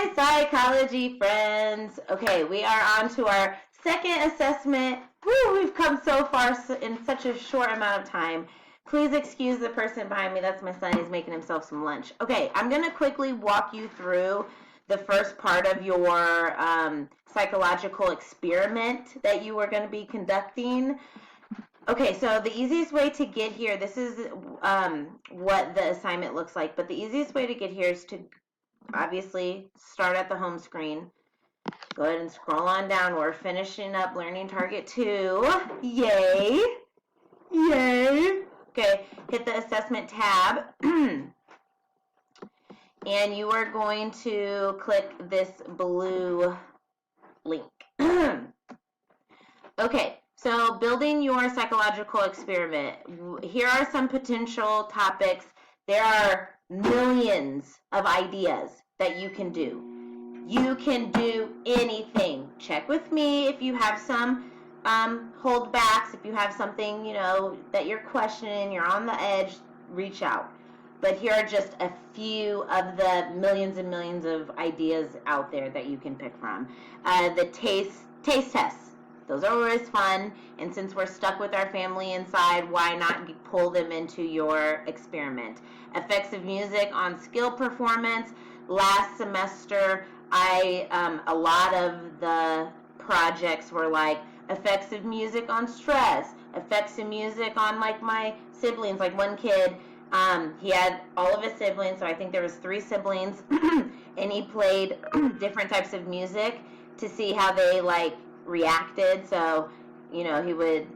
Hi, psychology friends. Okay, we are on to our second assessment. Woo, we've come so far in such a short amount of time. Please excuse the person behind me. That's my son. He's making himself some lunch. Okay, I'm going to quickly walk you through the first part of your psychological experiment that you are going to be conducting. Okay, so the easiest way to get here, this is what the assignment looks like, but the easiest way to get here is to obviously start at the home screen. Go ahead and scroll on down. We're finishing up Learning Target 2. Yay! Yay! Okay, hit the assessment tab. And you are going to click this blue link. Okay, so building your psychological experiment. Here are some potential topics. There are millions of ideas that you can do. You can do anything. Check with me if you have some holdbacks, if you have something, that you're questioning, you're on the edge, reach out. But here are just a few of the millions and millions of ideas out there that you can pick from. The taste tests. Those are always fun, and since we're stuck with our family inside, why not pull them into your experiment? Effects of music on skill performance. Last semester, a lot of the projects were like effects of music on stress, effects of music on like my siblings. Like one kid, he had all of his siblings, so I think there was 3 siblings, and he played different types of music to see how they like reacted. So, he would,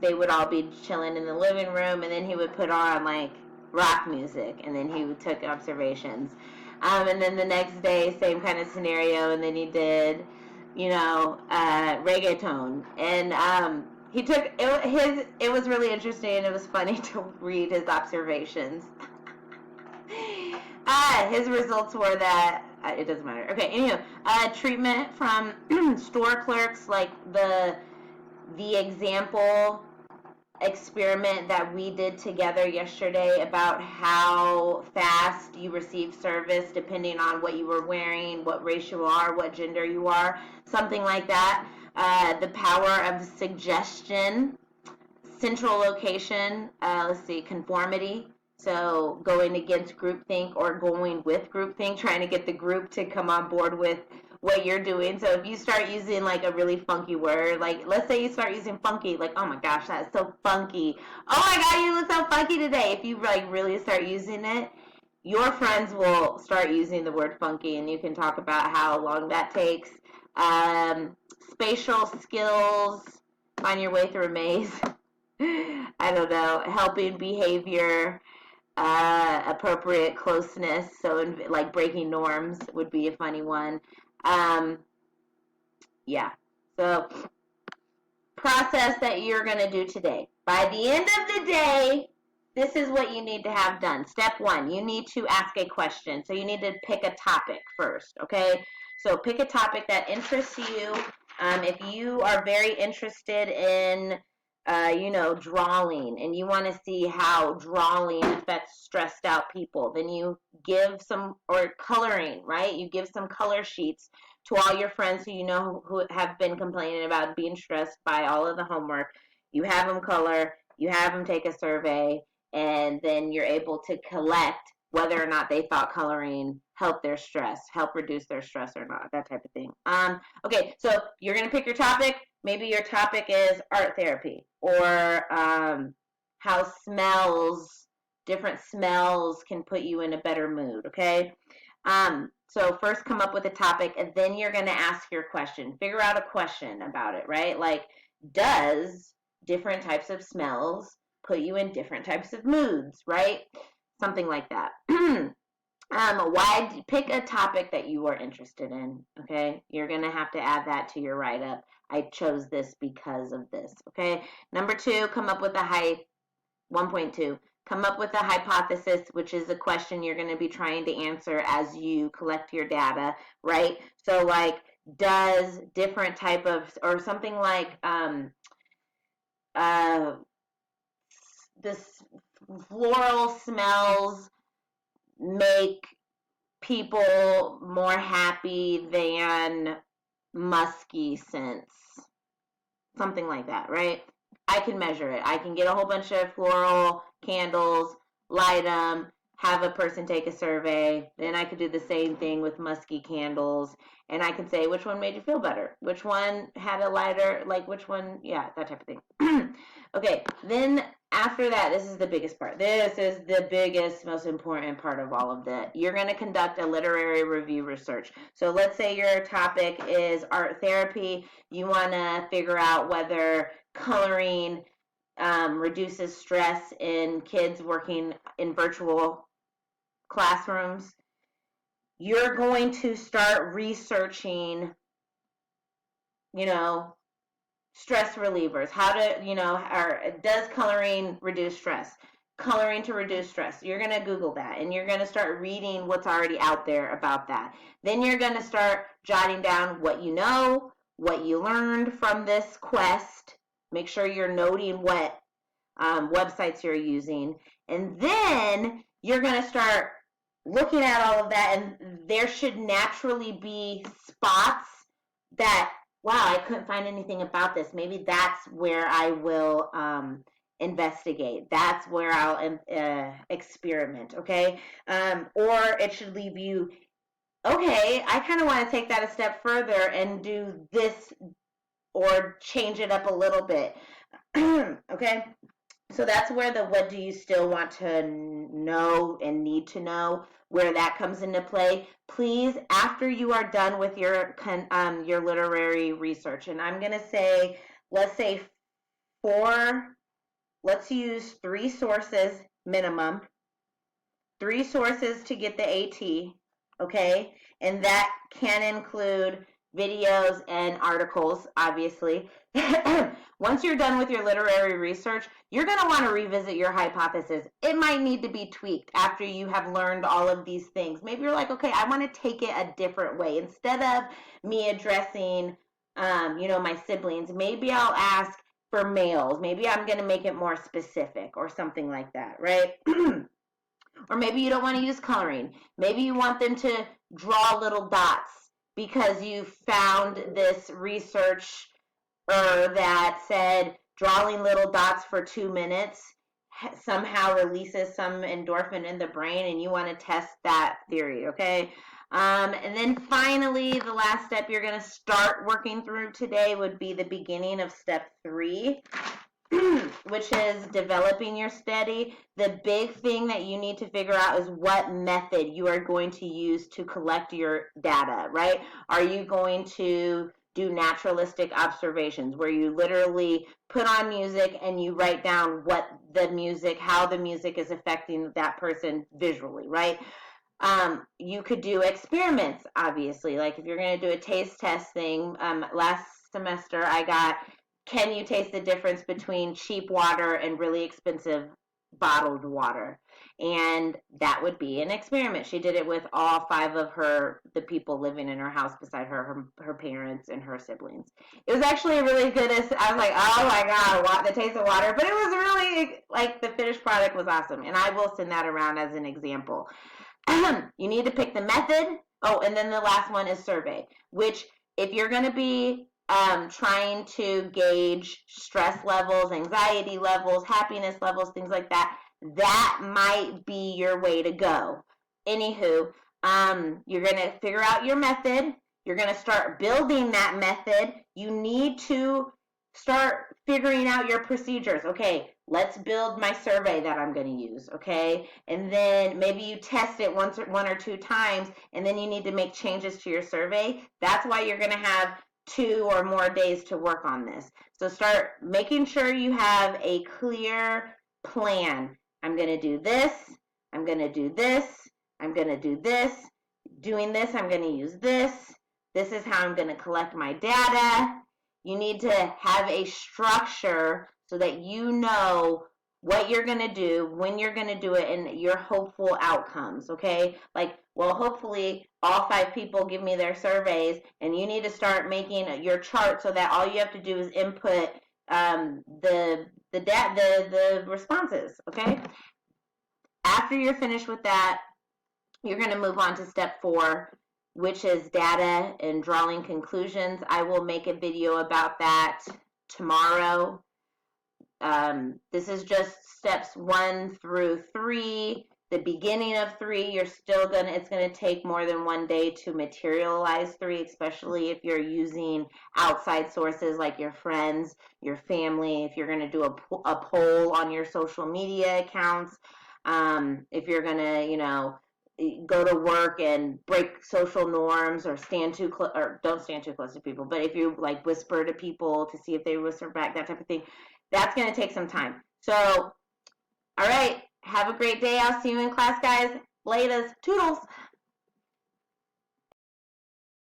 they would all be chilling in the living room, and then he would put on like rock music, and then he took observations. And then the next day, same kind of scenario, and then he did, reggaeton. And he took it was really interesting, and it was funny to read his observations. His results were that it doesn't matter. Okay, anyway, treatment from store clerks, like the example experiment that we did together yesterday about how fast you receive service depending on what you were wearing, what race you are, what gender you are, something like that. The power of suggestion, central location, conformity. So going against groupthink or going with groupthink, trying to get the group to come on board with what you're doing. So if you start using like a really funky word, like let's say you start using funky, like, oh my gosh, that's so funky. Oh my God, you look so funky today. If you like really start using it, your friends will start using the word funky, and you can talk about how long that takes. Spatial skills, find your way through a maze. I don't know, helping behavior, appropriate closeness, so like breaking norms would be a funny one. Yeah, so process that you're going to do today. By the end of the day, this is what you need to have done. Step 1, you need to ask a question. So you need to pick a topic first, okay? So pick a topic that interests you. If you are very interested in drawing, and you want to see how drawing affects stressed out people, then you give some, or coloring, right? You give some color sheets to all your friends who have been complaining about being stressed by all of the homework. You have them color, you have them take a survey, and then you're able to collect whether or not they thought coloring helped their stress, help reduce their stress or not, that type of thing. Okay, so you're going to pick your topic. Maybe your topic is art therapy, or how different smells can put you in a better mood, okay? So first come up with a topic, and then you're going to ask your question. Figure out a question about it, right? Like, does different types of smells put you in different types of moods, right? Something like that. Pick a topic that you are interested in, okay? You're going to have to add that to your write-up. I chose this because of this, okay? Number 2, come up with 1.2. Come up with a hypothesis, which is a question you're going to be trying to answer as you collect your data, right? So, like, does different type of, or something like, this floral smells make people more happy than musky scents. Something like that, right? I can measure it. I can get a whole bunch of floral candles, light them, have a person take a survey. Then I could do the same thing with musky candles. And I can say which one made you feel better, which one had a lighter, like which one, yeah, that type of thing. Okay, then after that, this is the biggest part. This is the biggest, most important part of all of that. You're going to conduct a literary review research. So let's say your topic is art therapy. You want to figure out whether coloring reduces stress in kids working in virtual classrooms. You're going to start researching, stress relievers. How to, or does coloring reduce stress? Coloring to reduce stress. You're going to Google that, and you're going to start reading what's already out there about that. Then you're going to start jotting down what you know, what you learned from this quest. Make sure you're noting what websites you're using. And then you're going to start looking at all of that, and there should naturally be spots that, wow, I couldn't find anything about this. Maybe that's where I will investigate. That's where I'll experiment, okay? Or it should leave you, okay, I kind of want to take that a step further and do this or change it up a little bit, okay? So that's where the what do you still want to know and need to know, where that comes into play. Please, after you are done with your literary research, and I'm going to say, let's say let's use 3 sources minimum, 3 sources to get the AT, okay? And that can include videos and articles, obviously. Once you're done with your literary research, you're going to want to revisit your hypothesis. It might need to be tweaked after you have learned all of these things. Maybe you're like, okay, I want to take it a different way. Instead of me addressing, my siblings, maybe I'll ask for males. Maybe I'm going to make it more specific or something like that, right? Or maybe you don't want to use coloring. Maybe you want them to draw little dots because you found this research that said drawing little dots for 2 minutes somehow releases some endorphin in the brain, and you want to test that theory, okay? And then finally, the last step you're going to start working through today would be the beginning of step 3, which is developing your study. The big thing that you need to figure out is what method you are going to use to collect your data, right? Are you going to do naturalistic observations where you literally put on music and you write down how the music is affecting that person visually, right? You could do experiments, obviously. Like if you're going to do a taste test thing, last semester I got, can you taste the difference between cheap water and really expensive bottled water? And that would be an experiment. She did it with all 5 of the people living in her house beside her parents and her siblings. It was actually a really good, I was like, oh my God, the taste of water. But it was really, like, the finished product was awesome. And I will send that around as an example. You need to pick the method. Oh, and then the last one is survey, which if you're going to be trying to gauge stress levels, anxiety levels, happiness levels, things like that, that might be your way to go. Anywho, you're going to figure out your method. You're going to start building that method. You need to start figuring out your procedures. Okay, let's build my survey that I'm going to use, okay? And then maybe you test it one or 2 times, and then you need to make changes to your survey. That's why you're going to have 2 or more days to work on this. So start making sure you have a clear plan. I'm going to do this. I'm going to do this. I'm going to do this. Doing this, I'm going to use this. This is how I'm going to collect my data. You need to have a structure so that you know what you're going to do, when you're going to do it, and your hopeful outcomes, okay? Like, well, hopefully all 5 people give me their surveys, and you need to start making your chart so that all you have to do is input the responses, okay? After you're finished with that, You're going to move on to step 4, which is data and drawing conclusions. I will make a video about that tomorrow. This is just steps 1 through 3. The beginning of 3, it's going to take more than one day to materialize 3, especially if you're using outside sources like your friends, your family, if you're going to do a poll on your social media accounts, if you're going to, go to work and break social norms or stand too close, or don't stand too close to people, but if you like whisper to people to see if they whisper back, that type of thing, that's going to take some time. So, all right, have a great day. I'll see you in class, guys. Laters. Toodles.